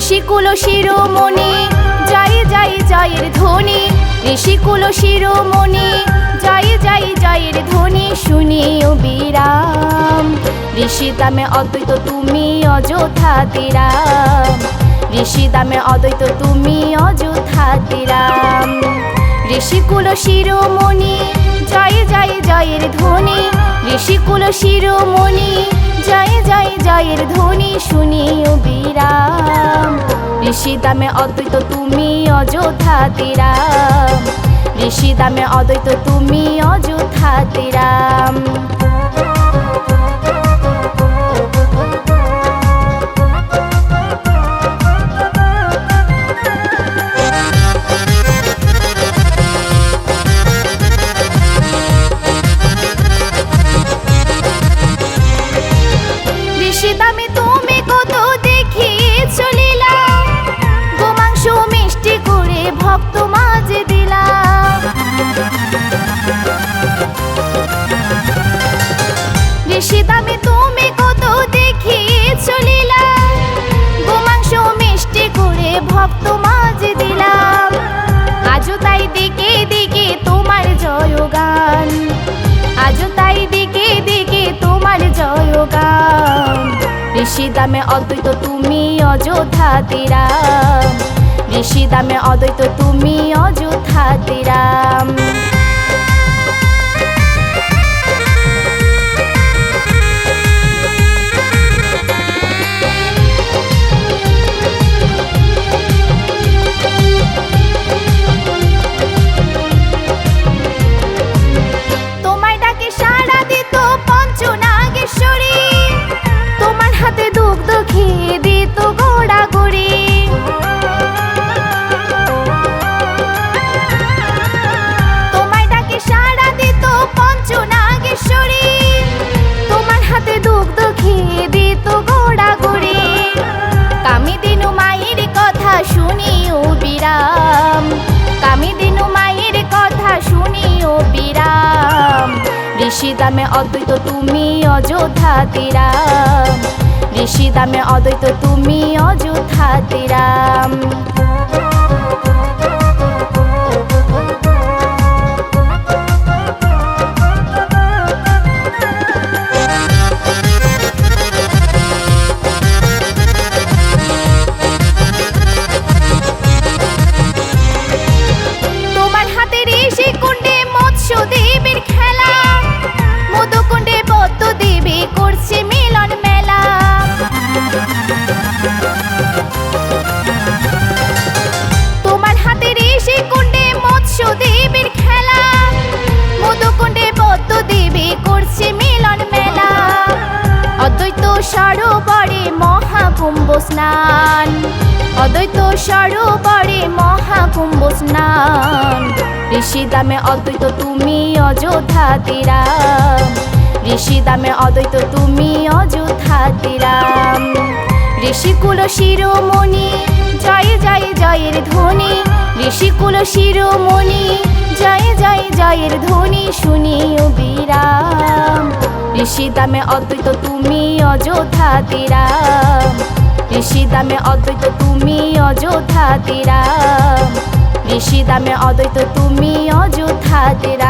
ঋষিকুল শিরোমণি জয় জয় জয়ের ধ্বনি, ঋষিকুল শিরোমণি জয় জয় জয়ের ধ্বনি শুনিও বিরাম। ঋষি দামে অদ্বৈত তুমি অযোধ্যাতে রাম, ঋষি দামে অদ্বৈত তুমি অযোধ্যাতে রাম। ঋষিকুল শিরোমণি জয় জয় জয়ের ধ্বনি, ঋষিকুল শিরোমণি জয় জয় জয়ের ধ্বনি শুনিও বিরাম। ঋষি দামে অদ্বৈত তুমি অযোধ্যাতে রাম, ঋষি দামে অদ্বৈত তুমি অযোধ্যাতে রাম। ঋষি দামে তুমি কত দেখিয়েছ লীলা, গোমাংস মিষ্টি করে ভক্ত মাঝে দিলা। ঋষি দামে তুমি কত দেখিয়েছ লীলা, গোমাংস মিষ্টি করে ভক্ত মাঝে দিলাম। আজও তাই দিকে দিকে তোমার জয়গান, আজও তাই দিকে দিকে তোমার জয়গান। ঋষি দামে অদ্বৈত তুমি অযোধ্যাতে রাম, ঋষি দামে অদ্বৈত তুমি অযোধ্যাতে রাম। তোমায় ডাকে সাড়া দিত পঞ্চনাগেশ্বরী, তোমার হাতে দুগ্ধ খেয়ে দিত গোড়াগড়ি। তোমায় ডাকে সাড়া দিত পঞ্চনাগেশ্বরী, তোমার হাতে দুগ্ধ খেয়ে দিত গোড়াগড়ি। কামিদিনু মায়ের কথা শুনিও বিরাম, কামিদিনু মায়ের কথা শুনিও বিরাম। ঋষি দামে অদ্বৈত তুমি অযোধ্যাতে রাম, ঋষি দামে অদ্বৈত তুমি অযোধ্যাতে রাম। তোমার হাতে ঋষি কুণ্ডে মৎস্য দেবীর খেলা, মধুকুণ্ডে পদ্ম দেবী করছে মিলন মেলা। তোমার হাতে ঋষি কুণ্ডে মৎস্য দেবীর খেলা, মধুকুণ্ডে পদ্ম দেবী করছে মিলন মেলা। অদ্বৈত সরোবরে মহাকুম্ভ স্নান, অদ্বৈত সরোবরে মহাকুম্ভ স্নান। ঋষি দামে অদ্বৈত তুমি অযোধ্যাতে রাম, ঋষি দামে অদ্বৈত তুমি অযোধ্যাতে রাম। ঋষিকুল শিরোমণি জয় জয় জয়ের ধ্বনি, ঋষিকুল শিরোমণি জয় জয় জয়ের ধ্বনি শুনিও বিরাম। ঋষি দামে অদ্বৈত তুমি অযোধ্যাতে রাম, ঋষি দামে অদ্বৈত তুমি অযোধ্যাতে রাম, ঋষি দামে অদ্বৈত তুমি অযোধ্যাতে রাম।